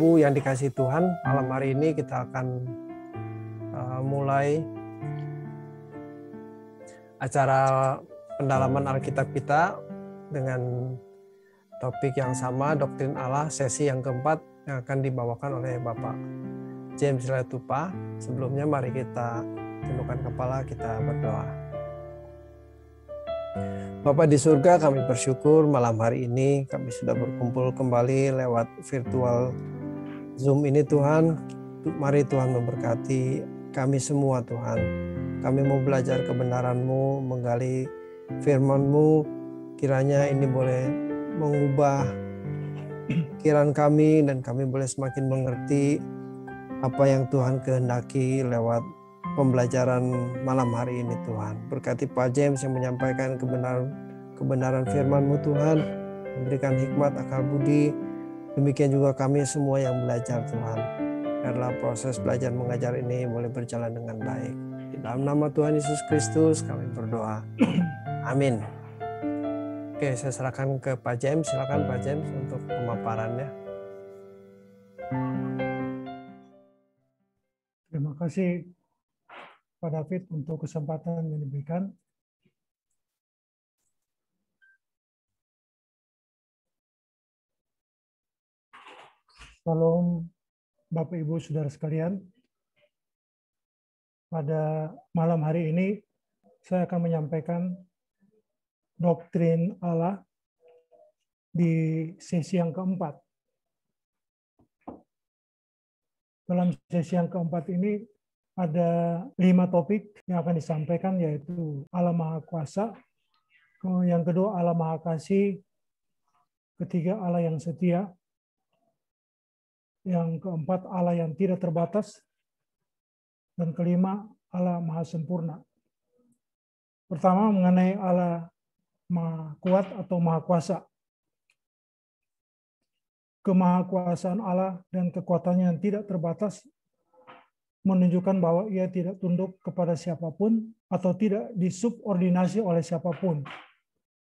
Ibu yang dikasihi Tuhan, malam hari ini kita akan mulai acara pendalaman Alkitab kita dengan topik yang sama, doktrin Allah, sesi yang keempat yang akan dibawakan oleh Bapak James Silatupa. Sebelumnya mari kita tundukkan kepala, kita berdoa. Bapa di surga, kami bersyukur malam hari ini kami sudah berkumpul kembali lewat virtual Zoom ini Tuhan. Mari Tuhan memberkati kami semua Tuhan. Kami mau belajar kebenaran-Mu, menggali firman-Mu. Kiranya ini boleh mengubah pikiran kami dan kami boleh semakin mengerti apa yang Tuhan kehendaki lewat pembelajaran malam hari ini Tuhan. Berkati Pak James yang menyampaikan kebenaran firman-Mu Tuhan, memberikan hikmat, akal budi. Demikian juga kami semua yang belajar Tuhan. Biarlah proses belajar mengajar ini boleh berjalan dengan baik. Di dalam nama Tuhan Yesus Kristus kami berdoa. Amin. Oke, saya serahkan ke Pak James. Silakan Pak James untuk pemaparannya. Terima kasih Pak David untuk kesempatan yang diberikan. Salam Bapak Ibu Saudara sekalian. Pada malam hari ini saya akan menyampaikan doktrin Allah di sesi yang keempat. Dalam sesi yang keempat ini ada 5 topik yang akan disampaikan, yaitu Allah Maha Kuasa, yang kedua Allah Maha Kasih, ketiga Allah yang setia, yang keempat Allah yang tidak terbatas, dan kelima Allah Maha Sempurna. Pertama mengenai Allah Maha Kuat atau Maha Kuasa. Kemahakuasaan Allah dan kekuatannya yang tidak terbatas menunjukkan bahwa ia tidak tunduk kepada siapapun atau tidak disubordinasi oleh siapapun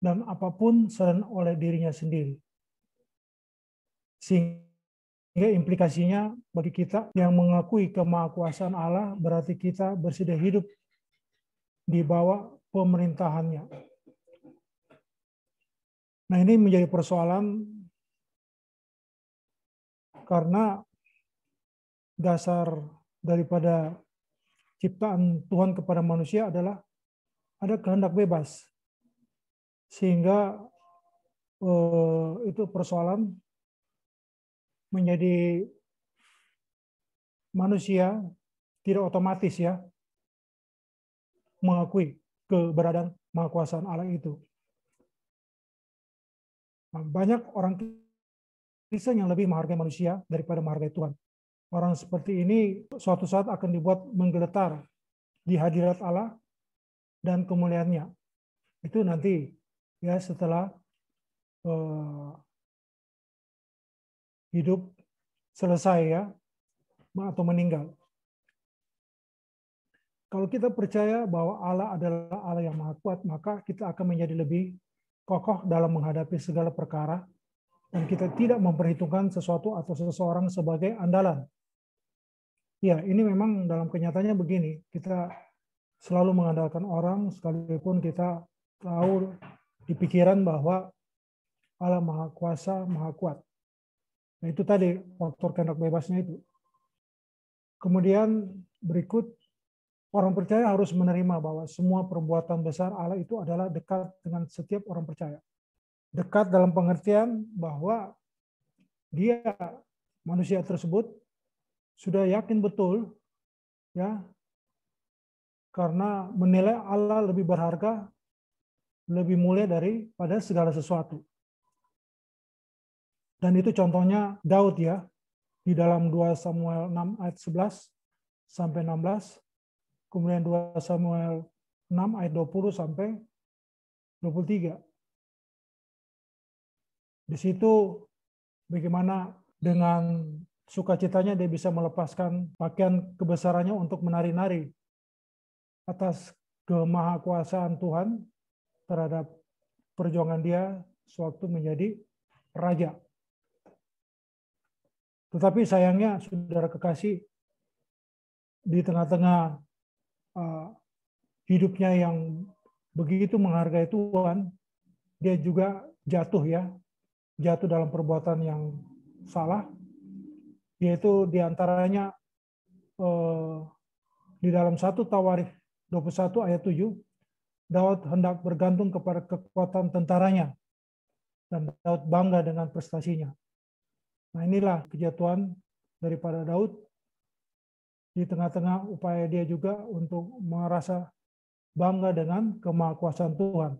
dan apapun selain oleh dirinya sendiri. Sehingga implikasinya bagi kita yang mengakui kemahakuasaan Allah berarti kita bersedia hidup di bawah pemerintahannya. Nah, ini menjadi persoalan karena dasar daripada ciptaan Tuhan kepada manusia adalah ada kehendak bebas. Sehingga itu persoalan menjadi manusia tidak otomatis ya mengakui keberadaan mahakuasaan Allah itu. Nah, banyak orang Kristen yang lebih menghargai manusia daripada menghargai Tuhan. Orang seperti ini suatu saat akan dibuat menggeletar di hadirat Allah dan kemuliaannya. Itu nanti ya setelah hidup selesai ya atau meninggal. Kalau kita percaya bahwa Allah adalah Allah yang Maha Kuat, maka kita akan menjadi lebih kokoh dalam menghadapi segala perkara dan kita tidak memperhitungkan sesuatu atau seseorang sebagai andalan. Ya, ini memang dalam kenyataannya begini, kita selalu mengandalkan orang sekalipun kita tahu di pikiran bahwa Allah Maha Kuasa, Maha Kuat. Nah, itu tadi faktor kehendak bebasnya itu. Kemudian berikut, orang percaya harus menerima bahwa semua perbuatan besar Allah itu adalah dekat dengan setiap orang percaya. Dekat dalam pengertian bahwa dia, manusia tersebut, sudah yakin betul ya karena menilai Allah lebih berharga, lebih mulia daripada segala sesuatu. Dan itu contohnya Daud ya, di dalam 2 Samuel 6 ayat 11 sampai 16, kemudian 2 Samuel 6 ayat 20 sampai 23. Di situ bagaimana dengan sukacitanya dia bisa melepaskan pakaian kebesarannya untuk menari-nari atas kemahakuasaan Tuhan terhadap perjuangan dia sewaktu menjadi raja. Tetapi sayangnya, saudara kekasih, di tengah-tengah hidupnya yang begitu menghargai Tuhan, dia juga jatuh ya, jatuh dalam perbuatan yang salah, yaitu diantaranya di dalam 1 Tawarikh 21 ayat 7, Daud hendak bergantung kepada kekuatan tentaranya, dan Daud bangga dengan prestasinya. Nah, inilah kejatuhan daripada Daud di tengah-tengah upaya dia juga untuk merasa bangga dengan kemahakuasaan Tuhan.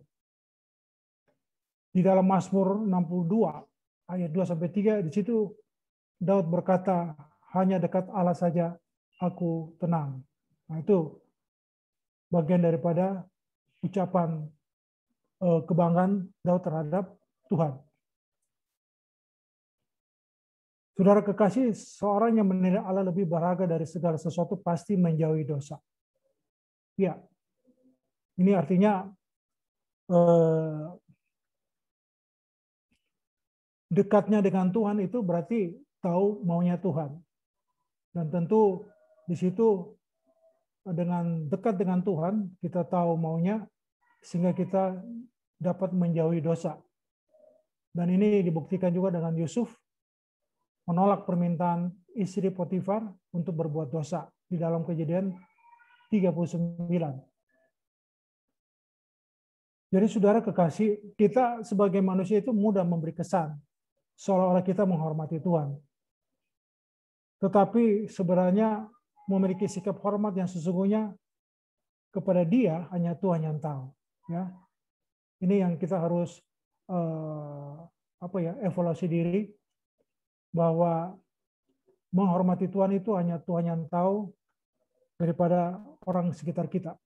Di dalam Mazmur 62 ayat 2-3, di situ Daud berkata, hanya dekat Allah saja aku tenang. Nah, itu bagian daripada ucapan kebanggaan Daud terhadap Tuhan. Saudara kekasih, seorang yang menilai Allah lebih berharga dari segala sesuatu pasti menjauhi dosa. Ya, ini artinya dekatnya dengan Tuhan itu berarti tahu maunya Tuhan. Dan tentu di situ dengan dekat dengan Tuhan, kita tahu maunya, sehingga kita dapat menjauhi dosa. Dan ini dibuktikan juga dengan Yusuf menolak permintaan istri Potifar untuk berbuat dosa di dalam Kejadian 39. Jadi saudara kekasih, kita sebagai manusia itu mudah memberi kesan seolah-olah kita menghormati Tuhan. Tetapi sebenarnya memiliki sikap hormat yang sesungguhnya kepada Dia hanya Tuhan yang tahu. Ya, ini yang kita harus evaluasi diri, bahwa menghormati Tuhan itu hanya Tuhan yang tahu daripada orang sekitar kita.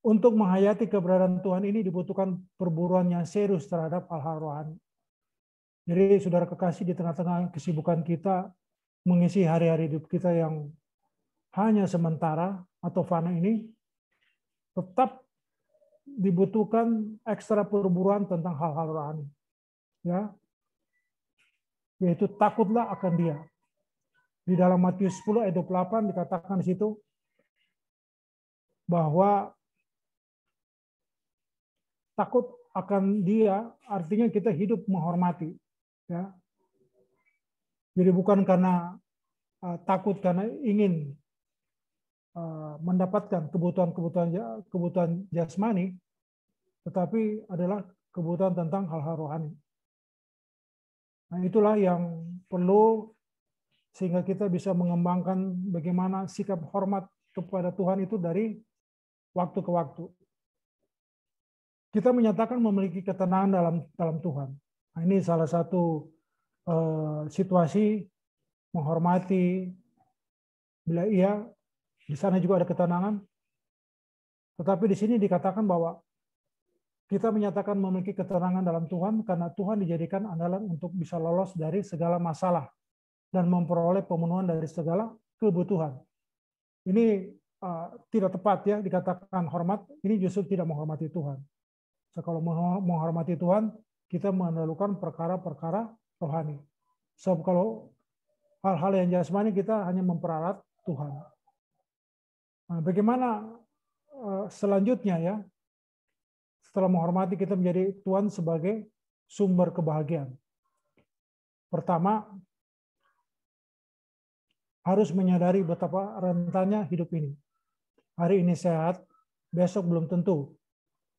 Untuk menghayati keberadaan Tuhan ini dibutuhkan perburuan yang serius terhadap hal-hal rohani. Jadi saudara kekasih, di tengah-tengah kesibukan kita mengisi hari-hari hidup kita yang hanya sementara atau fana ini, tetap dibutuhkan ekstra perburuan tentang hal-hal rohani. Ya, yaitu takutlah akan Dia. Di dalam Matius 10 ayat 28 dikatakan di situ bahwa takut akan Dia artinya kita hidup menghormati. Ya, jadi bukan karena takut karena ingin mendapatkan kebutuhan jasmani, tetapi adalah kebutuhan tentang hal-hal rohani. Nah, itulah yang perlu sehingga kita bisa mengembangkan bagaimana sikap hormat kepada Tuhan itu dari waktu ke waktu. Kita menyatakan memiliki ketenangan dalam Tuhan. Nah, ini salah satu situasi menghormati, bila iya di sana juga ada ketenangan. Tetapi di sini dikatakan bahwa kita menyatakan memiliki ketenangan dalam Tuhan karena Tuhan dijadikan andalan untuk bisa lolos dari segala masalah dan memperoleh pemenuhan dari segala kebutuhan. Ini tidak tepat ya dikatakan hormat, ini justru tidak menghormati Tuhan. So, kalau menghormati Tuhan, kita mendahulukan perkara-perkara rohani. Sebab kalau hal-hal yang jasmani kita hanya memperalat Tuhan. Nah, bagaimana selanjutnya ya? Setelah menghormati, kita menjadi Tuhan sebagai sumber kebahagiaan. Pertama, harus menyadari betapa rentannya hidup ini. Hari ini sehat, besok belum tentu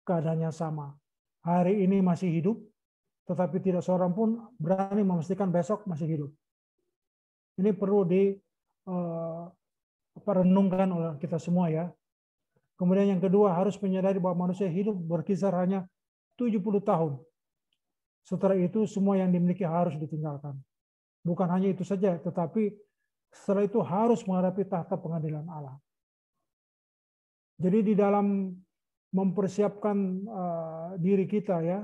keadaannya sama. Hari ini masih hidup, tetapi tidak seorang pun berani memastikan besok masih hidup. Ini perlu direnungkan oleh kita semua ya. Kemudian yang kedua, harus menyadari bahwa manusia hidup berkisar hanya 70 tahun. Setelah itu semua yang dimiliki harus ditinggalkan. Bukan hanya itu saja, tetapi setelah itu harus menghadapi tahta pengadilan Allah. Jadi di dalam mempersiapkan diri kita ya,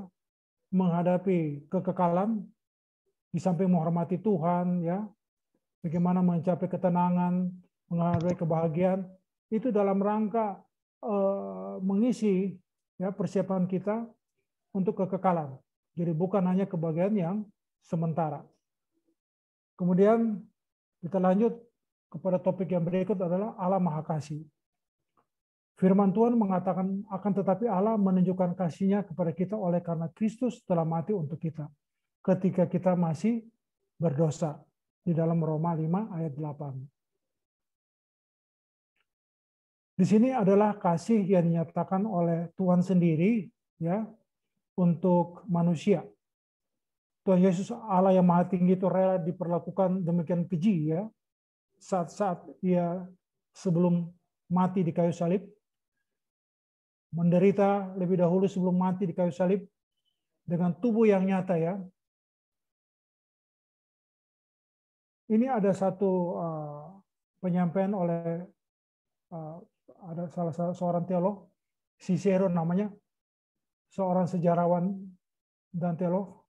menghadapi kekekalan, di samping menghormati Tuhan ya, bagaimana mencapai ketenangan, menghadapi kebahagiaan, itu dalam rangka mengisi ya persiapan kita untuk kekekalan. Jadi bukan hanya kebahagiaan yang sementara. Kemudian kita lanjut kepada topik yang berikut adalah Allah Maha Kasih. Firman Tuhan mengatakan akan tetapi Allah menunjukkan kasih-Nya kepada kita oleh karena Kristus telah mati untuk kita ketika kita masih berdosa, di dalam Roma 5 ayat 8. Di sini adalah kasih yang dinyatakan oleh Tuhan sendiri ya untuk manusia. Tuhan Yesus Allah yang Maha Tinggi itu rela diperlakukan demikian keji ya saat-saat Ia sebelum mati di kayu salib, menderita lebih dahulu sebelum mati di kayu salib dengan tubuh yang nyata ya. Ini ada satu penyampaian oleh ada salah seorang teolog, Cicero namanya, seorang sejarawan dan teolog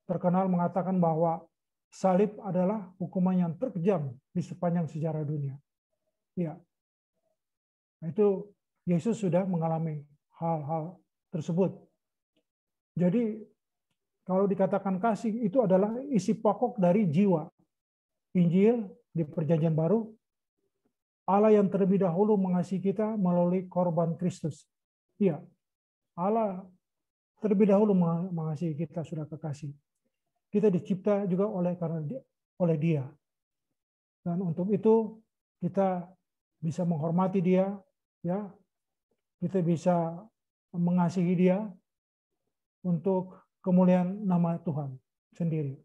terkenal mengatakan bahwa salib adalah hukuman yang terkejam di sepanjang sejarah dunia. Ya, itu Yesus sudah mengalami hal-hal tersebut. Jadi kalau dikatakan kasih itu adalah isi pokok dari jiwa. Injil di Perjanjian Baru, Allah yang terlebih dahulu mengasihi kita melalui korban Kristus. Iya, Allah terlebih dahulu mengasihi kita, sudah kekasih. Kita dicipta juga oleh Dia. Dan untuk itu kita bisa menghormati Dia, ya. Kita bisa mengasihi Dia untuk kemuliaan nama Tuhan sendiri.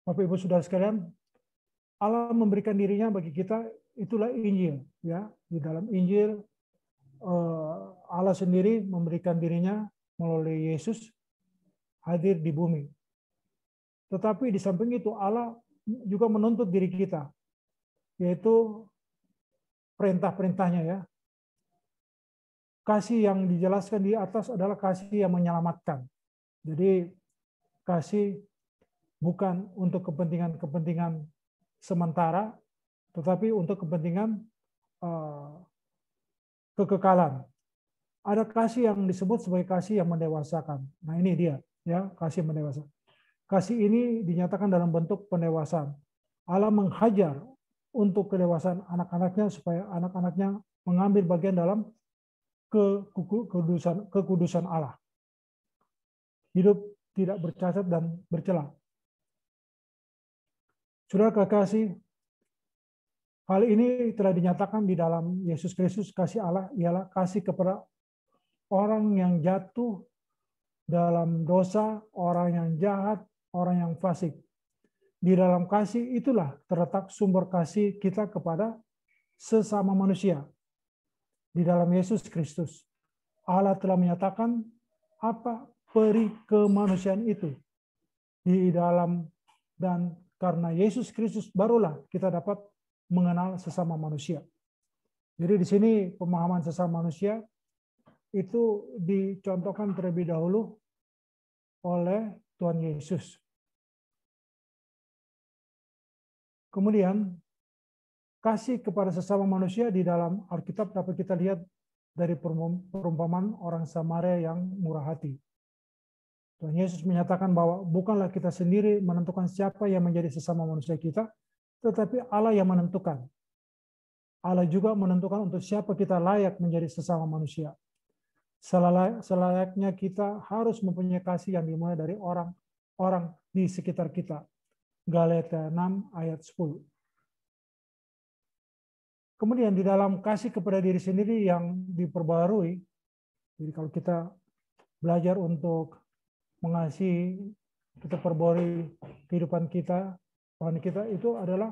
Bapak Ibu Saudara sekalian, Allah memberikan dirinya bagi kita, itulah Injil, ya. Di dalam Injil Allah sendiri memberikan dirinya melalui Yesus hadir di bumi. Tetapi di samping itu Allah juga menuntut diri kita, yaitu perintah-perintahnya ya. Kasih yang dijelaskan di atas adalah kasih yang menyelamatkan. Jadi kasih bukan untuk kepentingan-kepentingan sementara, tetapi untuk kepentingan kekekalan. Ada kasih yang disebut sebagai kasih yang mendewasakan. Nah ini dia, ya, kasih mendewasakan. Kasih ini dinyatakan dalam bentuk pendewasaan. Allah menghajar untuk kedewasaan anak-anaknya supaya anak-anaknya mengambil bagian dalam kekudusan Allah. Hidup tidak bercacat dan bercela. Saudara kekasih, hal ini telah dinyatakan di dalam Yesus Kristus. Kasih Allah ialah kasih kepada orang yang jatuh dalam dosa, orang yang jahat, orang yang fasik. Di dalam kasih itulah terletak sumber kasih kita kepada sesama manusia. Di dalam Yesus Kristus, Allah telah menyatakan apa peri kemanusiaan itu di dalam, dan karena Yesus Kristus barulah kita dapat mengenal sesama manusia. Jadi di sini pemahaman sesama manusia itu dicontohkan terlebih dahulu oleh Tuhan Yesus. Kemudian kasih kepada sesama manusia di dalam Alkitab dapat kita lihat dari perumpamaan orang Samaria yang murah hati. Tuhan Yesus menyatakan bahwa bukanlah kita sendiri menentukan siapa yang menjadi sesama manusia kita, tetapi Allah yang menentukan. Allah juga menentukan untuk siapa kita layak menjadi sesama manusia. Selayaknya kita harus mempunyai kasih yang dimulai dari orang-orang di sekitar kita. Galatia 6 ayat 10. Kemudian di dalam kasih kepada diri sendiri yang diperbarui, jadi kalau kita belajar untuk mengasihi, kita perbarui kehidupan kita, Tuhan kita itu adalah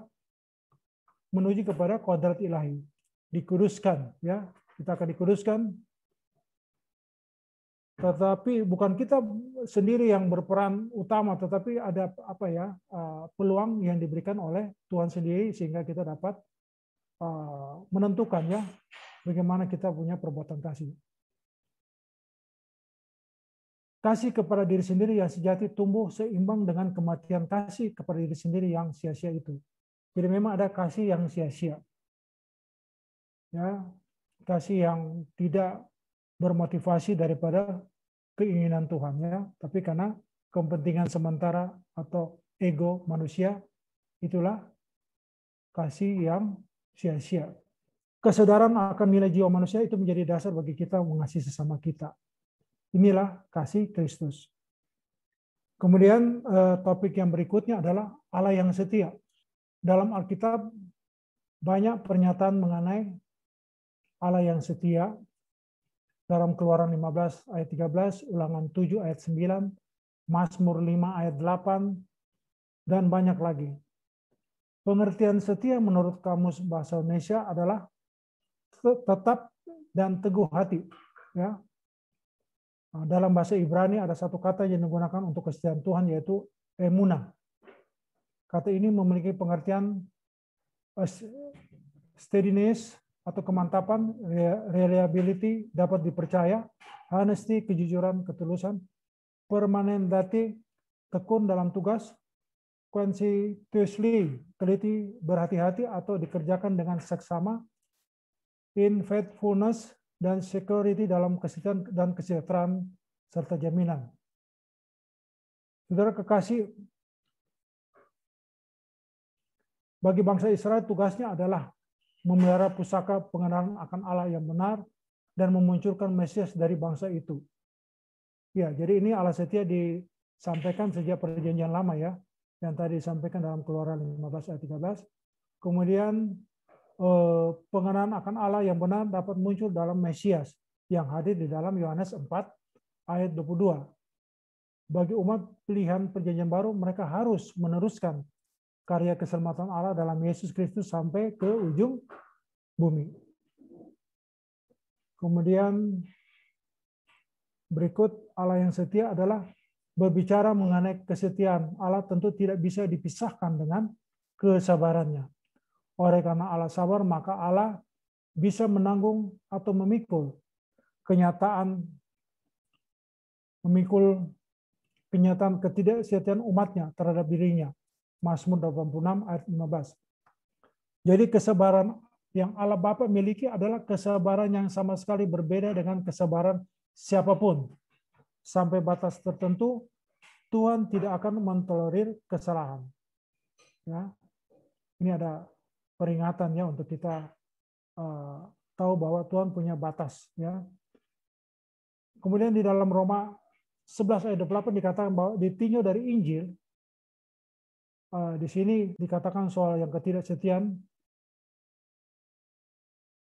menuju kepada kodrat ilahi, dikuduskan, ya, kita akan dikuduskan. Tetapi bukan kita sendiri yang berperan utama, tetapi ada peluang yang diberikan oleh Tuhan sendiri sehingga kita dapat menentukan ya bagaimana kita punya perbuatan kasih. Kasih kepada diri sendiri yang sejati tumbuh seimbang dengan kematian kasih kepada diri sendiri yang sia-sia itu. Jadi memang ada kasih yang sia-sia. Ya, kasih yang tidak bermotivasi daripada keinginan Tuhan ya, tapi karena kepentingan sementara atau ego manusia, itulah kasih yang sia-sia. Kesadaran akan nilai jiwa manusia itu menjadi dasar bagi kita mengasihi sesama kita. Inilah kasih Kristus. Kemudian topik yang berikutnya adalah Allah yang setia. Dalam Alkitab banyak pernyataan mengenai Allah yang setia. Dalam Keluaran 15 ayat 13, Ulangan 7 ayat 9, Mazmur 5 ayat 8, dan banyak lagi. Pengertian setia menurut Kamus Bahasa Indonesia adalah tetap dan teguh hati. Ya. Dalam bahasa Ibrani ada satu kata yang digunakan untuk kesetiaan Tuhan, yaitu emunah. Kata ini memiliki pengertian steadiness atau kemantapan, reliability, dapat dipercaya, honesty, kejujuran, ketulusan, permanentati, tekun dalam tugas, conscientiously, teliti, berhati-hati atau dikerjakan dengan seksama, in faithfulness, dan security dalam kesetiaan dan kesejahteraan serta jaminan. Saudara kekasih, bagi bangsa Israel tugasnya adalah memelihara pusaka pengenalan akan Allah yang benar dan memunculkan Mesias dari bangsa itu. Ya, jadi ini Allah setia disampaikan sejak perjanjian lama ya, yang tadi disampaikan dalam Keluaran 15 ayat 13. Kemudian pengenalan akan Allah yang benar dapat muncul dalam Mesias yang hadir di dalam Yohanes 4 ayat 22. Bagi umat pilihan perjanjian baru, mereka harus meneruskan karya keselamatan Allah dalam Yesus Kristus sampai ke ujung bumi. Kemudian berikut Allah yang setia adalah berbicara mengenai kesetiaan Allah tentu tidak bisa dipisahkan dengan kesabarannya. Oleh karena Allah sabar, maka Allah bisa menanggung atau memikul kenyataan ketidaksetiaan umatnya terhadap dirinya. Mazmur 86 ayat 15. Jadi kesabaran yang Allah Bapa miliki adalah kesabaran yang sama sekali berbeda dengan kesabaran siapapun. Sampai batas tertentu, Tuhan tidak akan mentolerir kesalahan. Ya. Ini ada peringatannya untuk kita tahu bahwa Tuhan punya batas. Ya. Kemudian di dalam Roma 11 ayat 28 dikatakan bahwa ditinjau dari Injil, di sini dikatakan soal yang ketidaksetiaan,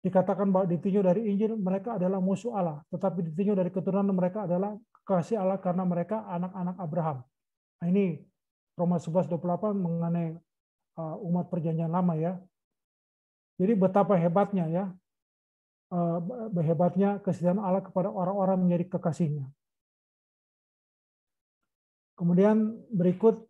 dikatakan bahwa ditinjau dari Injil mereka adalah musuh Allah, tetapi ditinjau dari keturunan mereka adalah kekasih Allah karena mereka anak-anak Abraham. Nah, ini Roma 11:28 mengenai umat perjanjian lama ya. Jadi betapa hebatnya ya, hebatnya kesetiaan Allah kepada orang-orang menjadi kekasihnya. Kemudian berikut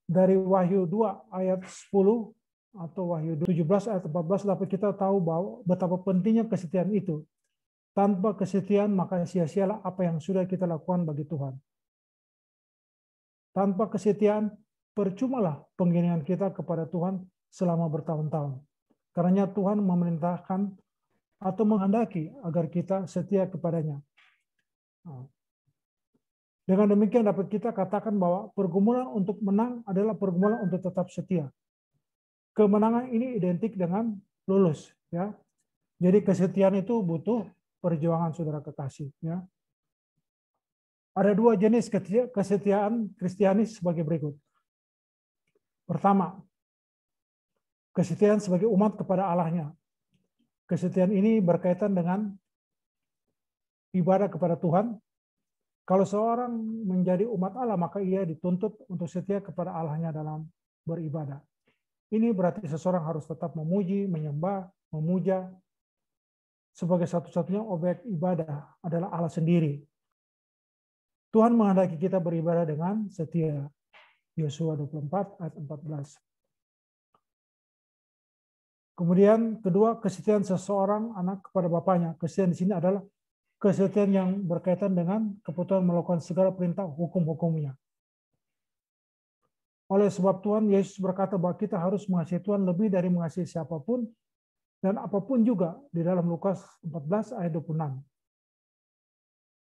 dari Wahyu 2 ayat 10 atau Wahyu 17 ayat 14 dapat kita tahu bahwa betapa pentingnya kesetiaan itu. Tanpa kesetiaan maka sia-sialah apa yang sudah kita lakukan bagi Tuhan. Tanpa kesetiaan percumalah penginian kita kepada Tuhan selama bertahun-tahun. Karena Tuhan memerintahkan atau menghendaki agar kita setia kepadanya. Dengan demikian dapat kita katakan bahwa pergumulan untuk menang adalah pergumulan untuk tetap setia. Kemenangan ini identik dengan lulus, ya. Jadi kesetiaan itu butuh perjuangan, saudara kekasih, ya. Ada dua jenis kesetiaan Kristianis sebagai berikut. Pertama, kesetiaan sebagai umat kepada Allahnya. Kesetiaan ini berkaitan dengan ibadah kepada Tuhan. Kalau seorang menjadi umat Allah, maka ia dituntut untuk setia kepada Allahnya dalam beribadah. Ini berarti seseorang harus tetap memuji, menyembah, memuja. Sebagai satu-satunya objek ibadah adalah Allah sendiri. Tuhan menghendaki kita beribadah dengan setia. Yosua 24 ayat 14. Kemudian kedua, kesetiaan seseorang anak kepada bapaknya. Kesetiaan di sini adalah kesetiaan yang berkaitan dengan kebutuhan melakukan segala perintah hukum-hukumnya. Oleh sebab Tuhan Yesus berkata bahwa kita harus mengasihi Tuhan lebih dari mengasihi siapapun dan apapun juga di dalam Lukas 14 ayat 26.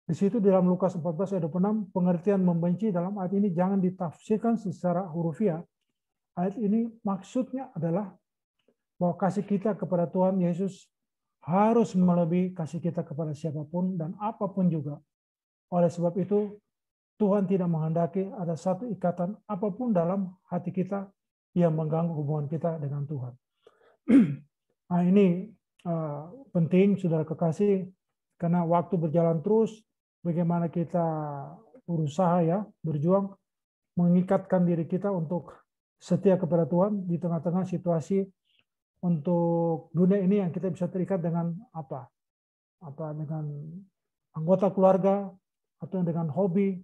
Di situ dalam Lukas 14 ayat 26, pengertian membenci dalam ayat ini jangan ditafsirkan secara hurufiah. Ayat ini maksudnya adalah bahwa kasih kita kepada Tuhan Yesus harus melebihi kasih kita kepada siapapun dan apapun juga. Oleh sebab itu, Tuhan tidak menghendaki ada satu ikatan apapun dalam hati kita yang mengganggu hubungan kita dengan Tuhan. Nah, ini penting, saudara kekasih, karena waktu berjalan terus, bagaimana kita berusaha ya, berjuang, mengikatkan diri kita untuk setia kepada Tuhan di tengah-tengah situasi untuk dunia ini yang kita bisa terikat dengan apa dengan anggota keluarga atau dengan hobi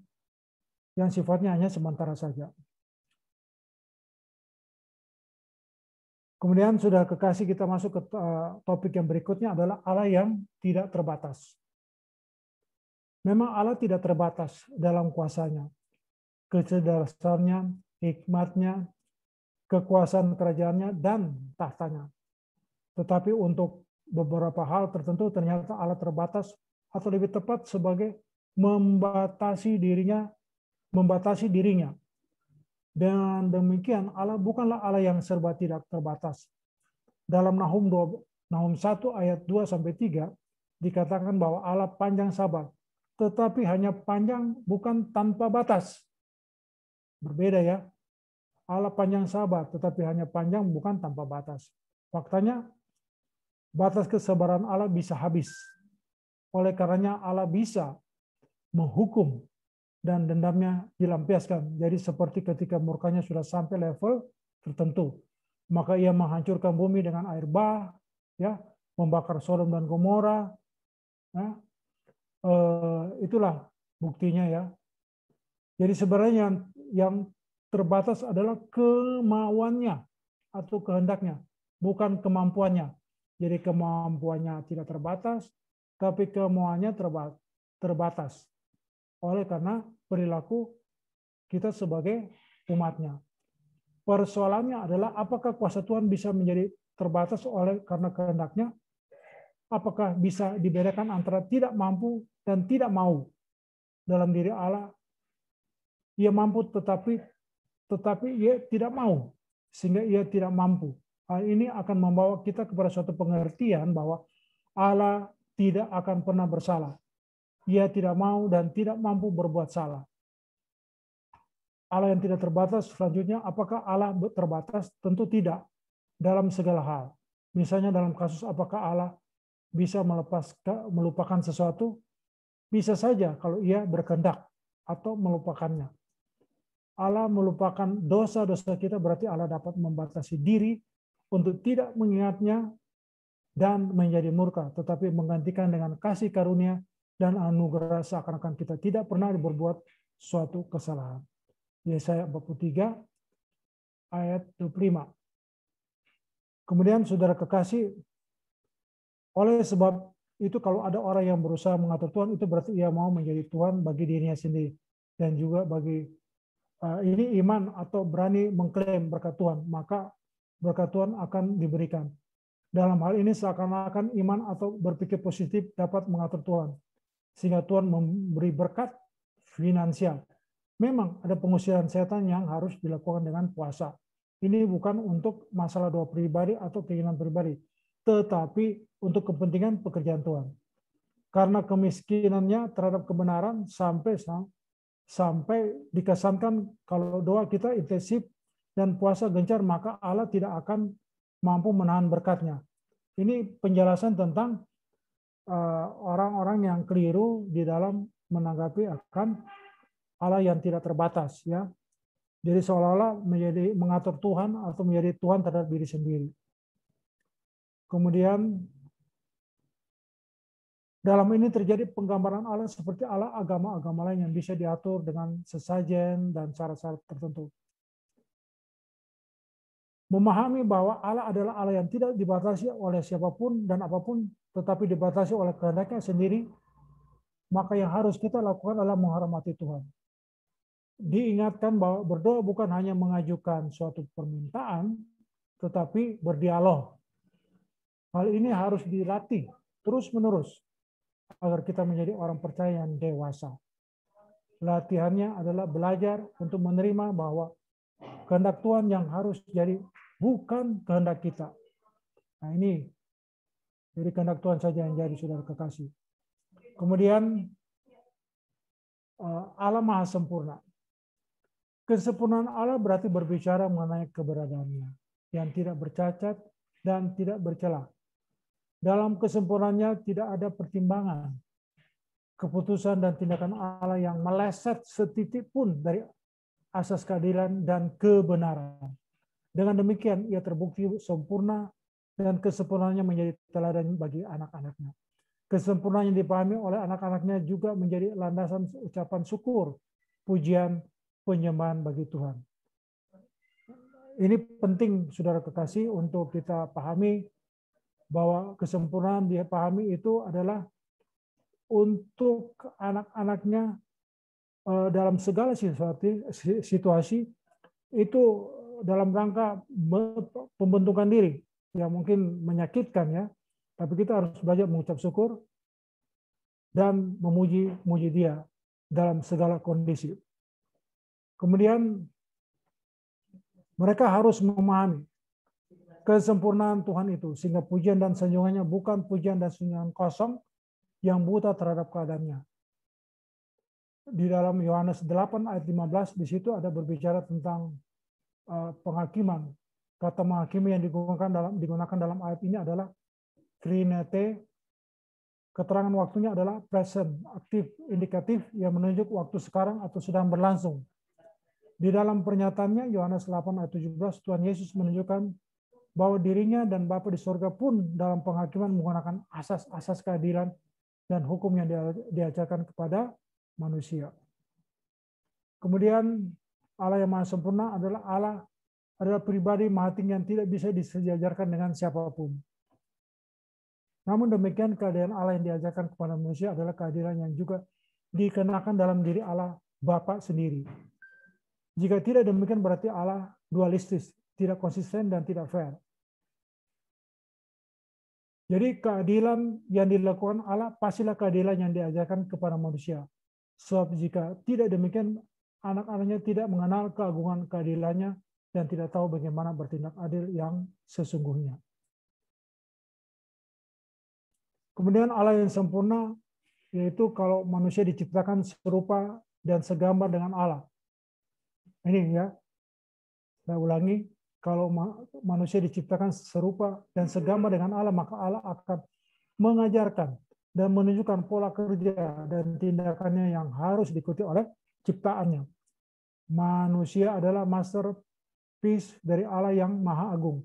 yang sifatnya hanya sementara saja. Kemudian sudah kekasih, kita masuk ke topik yang berikutnya adalah Allah yang tidak terbatas. Memang Allah tidak terbatas dalam kuasanya, kecerdasannya, hikmatnya, kekuasaan kerajaannya, dan tahtanya. Tetapi untuk beberapa hal tertentu ternyata Allah terbatas, atau lebih tepat sebagai membatasi dirinya. Dan demikian Allah bukanlah Allah yang serba tidak terbatas. Dalam Nahum 1 ayat 2-3 dikatakan bahwa Allah panjang sabar, tetapi hanya panjang, bukan tanpa batas. Berbeda ya. Allah panjang sabar, tetapi hanya panjang, bukan tanpa batas. Faktanya, batas kesabaran Allah bisa habis. Oleh karenanya Allah bisa menghukum dan dendamnya dilampiaskan. Jadi seperti ketika murkanya sudah sampai level tertentu, maka ia menghancurkan bumi dengan air bah, ya, membakar Sodom dan Gomora. Ya. Itulah buktinya ya. Jadi sebenarnya yang terbatas adalah kemauannya atau kehendaknya, bukan kemampuannya. Jadi kemampuannya tidak terbatas, tapi kemauannya terbatas. Oleh karena perilaku kita sebagai umatnya. Persoalannya adalah apakah kuasa Tuhan bisa menjadi terbatas oleh karena kehendaknya? Apakah bisa dibedakan antara tidak mampu dan tidak mau dalam diri Allah? Ia mampu tetapi ia tidak mau, sehingga ia tidak mampu. Hal ini akan membawa kita kepada suatu pengertian bahwa Allah tidak akan pernah bersalah. Ia tidak mau dan tidak mampu berbuat salah. Allah yang tidak terbatas, selanjutnya apakah Allah terbatas? Tentu tidak dalam segala hal. Misalnya dalam kasus apakah Allah bisa melupakan sesuatu? Bisa saja kalau ia berkehendak atau melupakannya. Allah melupakan dosa-dosa kita, berarti Allah dapat membatasi diri untuk tidak mengingatnya dan menjadi murka, tetapi menggantikan dengan kasih karunia dan anugerah seakan-akan kita tidak pernah berbuat suatu kesalahan. Yesaya 43 ayat 25. Kemudian saudara kekasih, oleh sebab itu kalau ada orang yang berusaha mengatur Tuhan, itu berarti ia mau menjadi Tuhan bagi dirinya sendiri dan juga bagi ini iman atau berani mengklaim berkat Tuhan, maka berkat Tuhan akan diberikan. Dalam hal ini seakan-akan iman atau berpikir positif dapat mengatur Tuhan, sehingga Tuhan memberi berkat finansial. Memang ada pengusiran setan yang harus dilakukan dengan puasa. Ini bukan untuk masalah doa pribadi atau keinginan pribadi, tetapi untuk kepentingan pekerjaan Tuhan. Karena kemiskinannya terhadap kebenaran sampai dikesankan kalau doa kita intensif dan puasa gencar, maka Allah tidak akan mampu menahan berkatnya. Ini penjelasan tentang orang-orang yang keliru di dalam menanggapi akan Allah yang tidak terbatas, ya. Jadi seolah-olah menjadi mengatur Tuhan atau menjadi Tuhan terhadap diri sendiri. Kemudian dalam ini terjadi penggambaran Allah seperti Allah agama-agama lain yang bisa diatur dengan sesajen dan syarat-syarat tertentu. Memahami bahwa Allah adalah Allah yang tidak dibatasi oleh siapapun dan apapun, tetapi dibatasi oleh kehendaknya sendiri, maka yang harus kita lakukan adalah menghormati Tuhan. Diingatkan bahwa berdoa bukan hanya mengajukan suatu permintaan, tetapi berdialog. Hal ini harus dilatih terus-menerus. agar kita menjadi orang percaya yang dewasa. Latihannya adalah belajar untuk menerima bahwa kehendak Tuhan yang harus jadi bukan kehendak kita. Nah ini, jadi kehendak Tuhan saja yang jadi, saudara kekasih. Kemudian Allah Maha Sempurna. Kesempurnaan Allah berarti berbicara mengenai keberadaannya yang tidak bercacat dan tidak bercela. Dalam kesempurnaannya tidak ada pertimbangan, keputusan dan tindakan Allah yang meleset setitik pun dari asas keadilan dan kebenaran. Dengan demikian ia terbukti sempurna dan kesempurnaannya menjadi teladan bagi anak-anaknya. Kesempurnaan yang dipahami oleh anak-anaknya juga menjadi landasan ucapan syukur, pujian, penyembahan bagi Tuhan. Ini penting, saudara kekasih, untuk kita pahami bahwa kesempurnaan dipahami itu adalah untuk anak-anaknya dalam segala situasi itu dalam rangka pembentukan diri yang mungkin menyakitkan ya, tapi kita harus belajar mengucap syukur dan memuji Dia dalam segala kondisi. Kemudian mereka harus memahami kesempurnaan Tuhan itu, sehingga pujian dan sanjungannya bukan pujian dan sanjungan kosong yang buta terhadap keadaannya. Di dalam Yohanes 8 ayat 15 di situ ada berbicara tentang penghakiman. Kata menghakimi yang digunakan dalam ayat ini adalah krinete. Keterangan waktunya adalah present, aktif, indikatif yang menunjuk waktu sekarang atau sedang berlangsung. Di dalam pernyataannya Yohanes 8 ayat 17 Tuhan Yesus menunjukkan bahwa dirinya dan Bapa di surga pun dalam penghakiman menggunakan asas-asas keadilan dan hukum yang diajarkan kepada manusia. Kemudian Allah yang Maha Sempurna adalah pribadi maha tinggi yang tidak bisa disejajarkan dengan siapapun. Namun demikian keadilan Allah yang diajarkan kepada manusia adalah keadilan yang juga dikenakan dalam diri Allah Bapa sendiri. Jika tidak demikian berarti Allah dualistis, tidak konsisten dan tidak fair. Jadi keadilan yang dilakukan Allah pastilah keadilan yang diajarkan kepada manusia. Sebab jika tidak demikian, anak-anaknya tidak mengenal keagungan keadilannya dan tidak tahu bagaimana bertindak adil yang sesungguhnya. Kemudian Allah yang sempurna, yaitu kalau manusia diciptakan serupa dan segambar dengan Allah. Ini ya, saya ulangi, kalau manusia diciptakan serupa dan segambar dengan Allah, maka Allah akan mengajarkan dan menunjukkan pola kerja dan tindakannya yang harus diikuti oleh ciptaannya. Manusia adalah masterpiece dari Allah yang Maha Agung.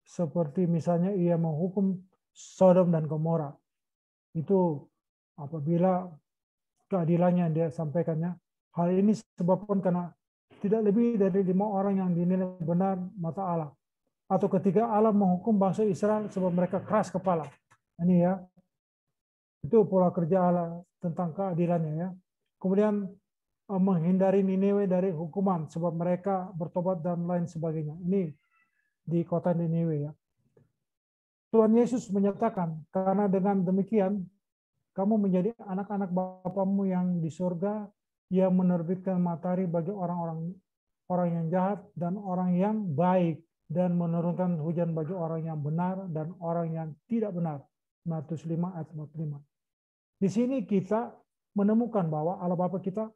Seperti misalnya ia menghukum Sodom dan Gomora. Itu apabila keadilannya yang dia sampaikannya. Hal ini disebabkan karena tidak lebih dari 5 orang yang dinilai benar mata Allah. Atau ketika Allah menghukum bangsa Israel sebab mereka keras kepala. Ini ya, itu pola kerja Allah tentang keadilannya ya. Kemudian menghindari Niniwe dari hukuman sebab mereka bertobat dan lain sebagainya. Ini di kota Niniwe ya. Tuhan Yesus menyatakan, karena dengan demikian kamu menjadi anak-anak Bapamu yang di surga, yang menerbitkan matahari bagi orang-orang yang jahat dan orang yang baik, dan menurunkan hujan bagi orang yang benar dan orang yang tidak benar. Matius 5 ayat 45. Di sini kita menemukan bahwa Allah Bapa kita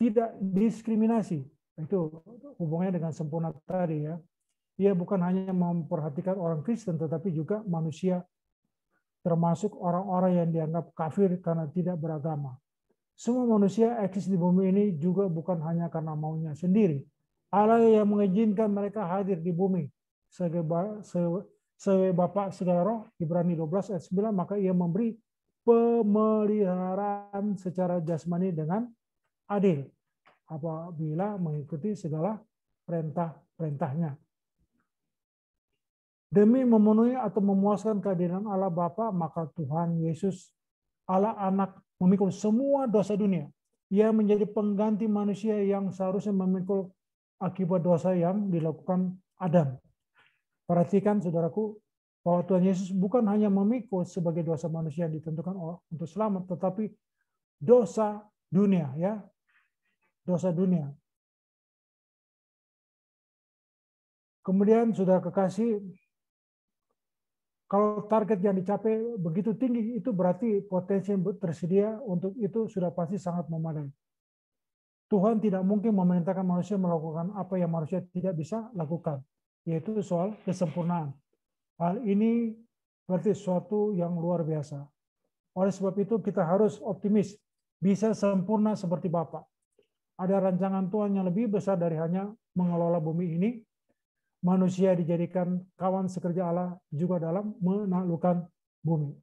tidak diskriminasi. Itu hubungannya dengan sempurna tadi ya. Ia bukan hanya memperhatikan orang Kristen, tetapi juga manusia, termasuk orang-orang yang dianggap kafir karena tidak beragama. Semua manusia eksis di bumi ini juga bukan hanya karena maunya sendiri. Allah yang mengizinkan mereka hadir di bumi sebagai Bapa segala roh, Ibrani 12 ayat 9, maka ia memberi pemeliharaan secara jasmani dengan adil apabila mengikuti segala perintah-perintahnya. Demi memenuhi atau memuaskan keadilan Allah Bapa, maka Tuhan Yesus Allah Anak memikul semua dosa dunia. Ia menjadi pengganti manusia yang seharusnya memikul akibat dosa yang dilakukan Adam. Perhatikan saudaraku, bahwa Tuhan Yesus bukan hanya memikul sebagai dosa manusia yang ditentukan untuk selamat, tetapi dosa dunia, ya, dosa dunia. Kemudian sudah kekasih, kalau target yang dicapai begitu tinggi, itu berarti potensi yang tersedia untuk itu sudah pasti sangat memadai. Tuhan tidak mungkin memerintahkan manusia melakukan apa yang manusia tidak bisa lakukan, yaitu soal kesempurnaan. Hal ini berarti sesuatu yang luar biasa. Oleh sebab itu kita harus optimis, bisa sempurna seperti Bapa. Ada rancangan Tuhan yang lebih besar dari hanya mengelola bumi ini. Manusia dijadikan kawan sekerja Allah juga dalam menaklukkan bumi.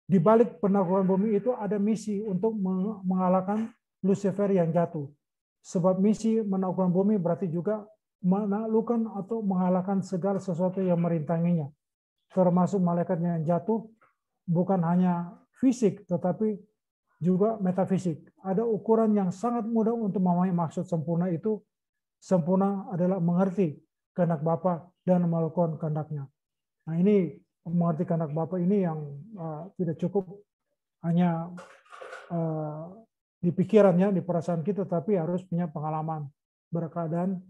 Di balik penaklukan bumi itu ada misi untuk mengalahkan Lucifer yang jatuh. Sebab misi menaklukkan bumi berarti juga menaklukkan atau mengalahkan segala sesuatu yang merintanginya, termasuk malaikat yang jatuh, bukan hanya fisik tetapi juga metafisik. Ada ukuran yang sangat mudah untuk memahami maksud sempurna itu. Sempurna adalah mengerti kehendak Bapa dan melakukan kehendaknya. Nah, ini mengerti kehendak Bapa ini yang tidak cukup hanya di pikirannya, di perasaan kita, tapi harus punya pengalaman berkeadaan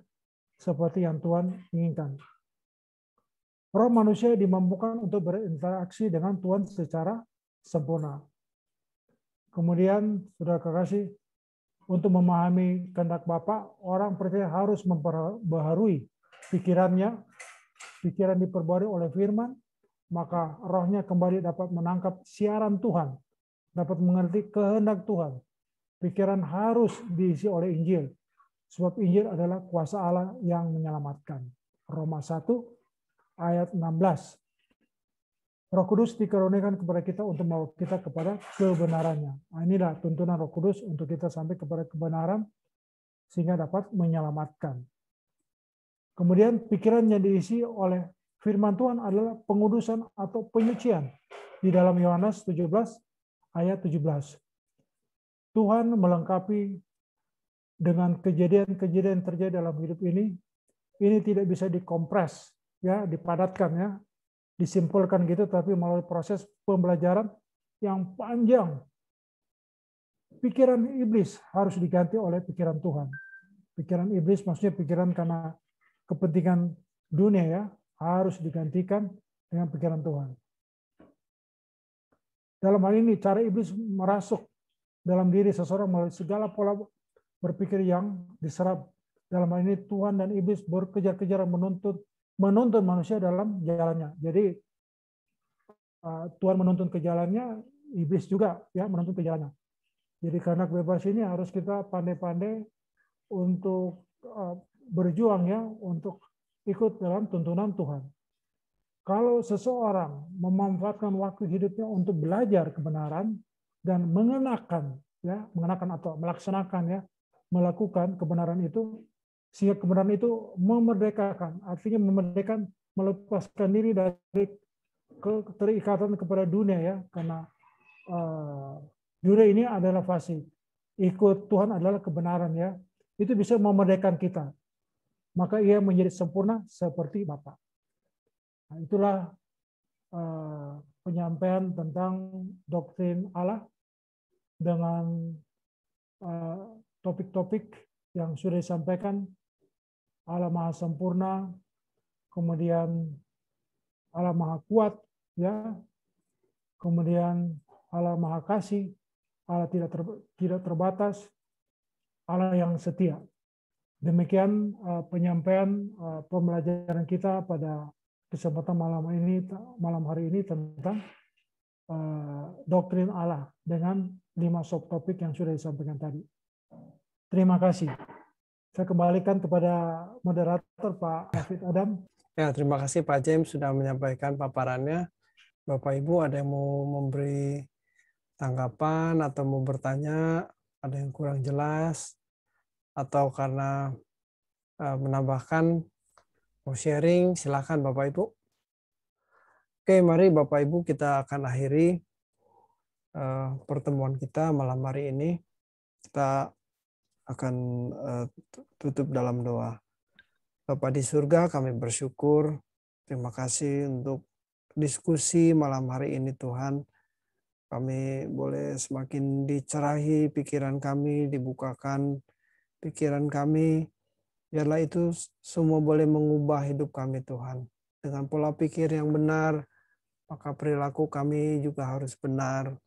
seperti yang Tuhan inginkan. Roh manusia dimampukan untuk berinteraksi dengan Tuhan secara sempurna. Kemudian, saudara kekasih, untuk memahami kehendak Bapa, orang percaya harus memperbaharui pikirannya. Pikiran diperbarui oleh firman, maka rohnya kembali dapat menangkap siaran Tuhan, dapat mengerti kehendak Tuhan. Pikiran harus diisi oleh Injil, sebab Injil adalah kuasa Allah yang menyelamatkan. Roma 1 ayat 16. Roh Kudus dikaruniakan kepada kita untuk membawa kita kepada kebenarannya. Nah, inilah tuntunan Roh Kudus untuk kita sampai kepada kebenaran sehingga dapat menyelamatkan. Kemudian pikiran yang diisi oleh firman Tuhan adalah pengudusan atau penyucian. Di dalam Yohanes 17 ayat 17. Tuhan melengkapi dengan kejadian-kejadian terjadi dalam hidup ini tidak bisa dikompres, ya, dipadatkan, ya, disimpulkan gitu, tapi melalui proses pembelajaran yang panjang. Pikiran iblis harus diganti oleh pikiran Tuhan. Pikiran iblis maksudnya pikiran karena kepentingan dunia, ya, harus digantikan dengan pikiran Tuhan. Dalam hal ini cara iblis merasuk dalam diri seseorang melalui segala pola berpikir yang diserap. Dalam hal ini Tuhan dan iblis berkejar-kejaran menuntun manusia dalam jalannya. Jadi Tuhan menuntun ke jalannya, iblis juga, ya, menuntun ke jalannya. Jadi karena bebas ini harus kita pandai-pandai untuk berjuang, ya, untuk ikut dalam tuntunan Tuhan. Kalau seseorang memanfaatkan waktu hidupnya untuk belajar kebenaran dan mengenakan atau melaksanakan, ya, melakukan kebenaran itu, sehingga kebenaran itu memerdekakan, artinya memerdekakan, melepaskan diri dari keterikatan kepada dunia, ya, karena dunia ini adalah fasik. Ikut Tuhan adalah kebenaran, ya. Itu bisa memerdekakan kita. Maka ia menjadi sempurna seperti Bapa. Nah, itulah penyampaian tentang doktrin Allah dengan topik-topik yang sudah disampaikan. Allah Maha Sempurna, kemudian Allah Maha Kuat, ya, kemudian Allah Maha Kasih, Allah tidak terbatas, Allah yang setia. Demikian penyampaian pembelajaran kita pada kesempatan malam hari ini tentang doktrin Allah dengan 5 subtopik yang sudah disampaikan tadi. Terima kasih. Saya kembalikan kepada moderator Pak David Adam. Ya, terima kasih Pak James sudah menyampaikan paparannya. Bapak Ibu ada yang mau memberi tanggapan atau mau bertanya, ada yang kurang jelas, atau karena menambahkan, mau sharing, silakan Bapak Ibu. Oke, mari Bapak Ibu kita akan akhiri pertemuan kita malam hari ini. Kita akan tutup dalam doa. Bapa di surga, kami bersyukur Terima kasih untuk diskusi malam hari ini Tuhan. Kami boleh semakin dicerahi pikiran kami, dibukakan pikiran kami. Biarlah itu semua boleh mengubah hidup kami Tuhan. Dengan pola pikir yang benar, maka perilaku kami juga harus benar.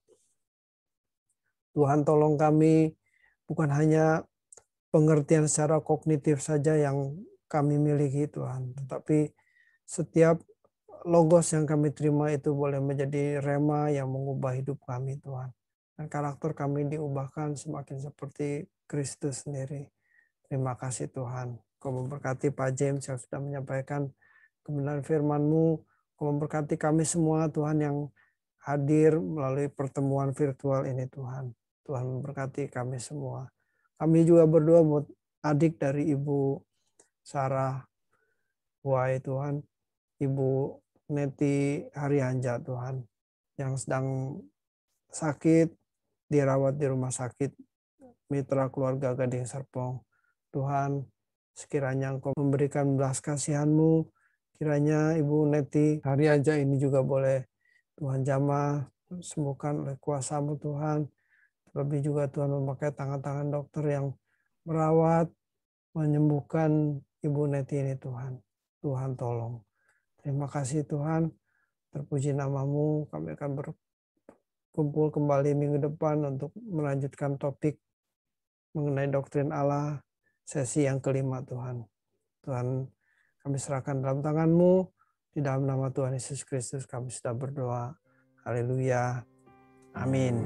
Tuhan tolong kami, bukan hanya pengertian secara kognitif saja yang kami miliki Tuhan. Tetapi setiap logos yang kami terima itu boleh menjadi rema yang mengubah hidup kami Tuhan. Dan karakter kami diubahkan semakin seperti Kristus sendiri. Terima kasih Tuhan. Kau memberkati Pak James yang sudah menyampaikan kebenaran firman-Mu. Kau memberkati kami semua Tuhan yang hadir melalui pertemuan virtual ini Tuhan. Tuhan memberkati kami semua. Kami juga berdoa buat adik dari Ibu Sarah Wai Tuhan. Ibu Neti Haryanja Tuhan yang sedang sakit dirawat di rumah sakit Mitra Keluarga Gading Serpong. Tuhan, sekiranya Engkau memberikan belas kasihan-Mu, kiranya Ibu Neti Haryanja ini juga boleh Tuhan jamah, sembuhkan oleh kuasa-Mu Tuhan. Terlebih juga Tuhan memakai tangan-tangan dokter yang merawat, menyembuhkan Ibu Neti ini Tuhan. Tuhan tolong. Terima kasih Tuhan, terpuji nama-Mu. Kami akan berkumpul kembali minggu depan untuk melanjutkan topik mengenai doktrin Allah, sesi yang kelima Tuhan. Tuhan, kami serahkan dalam tangan-Mu, di dalam nama Tuhan Yesus Kristus kami sudah berdoa. Haleluya. Amin.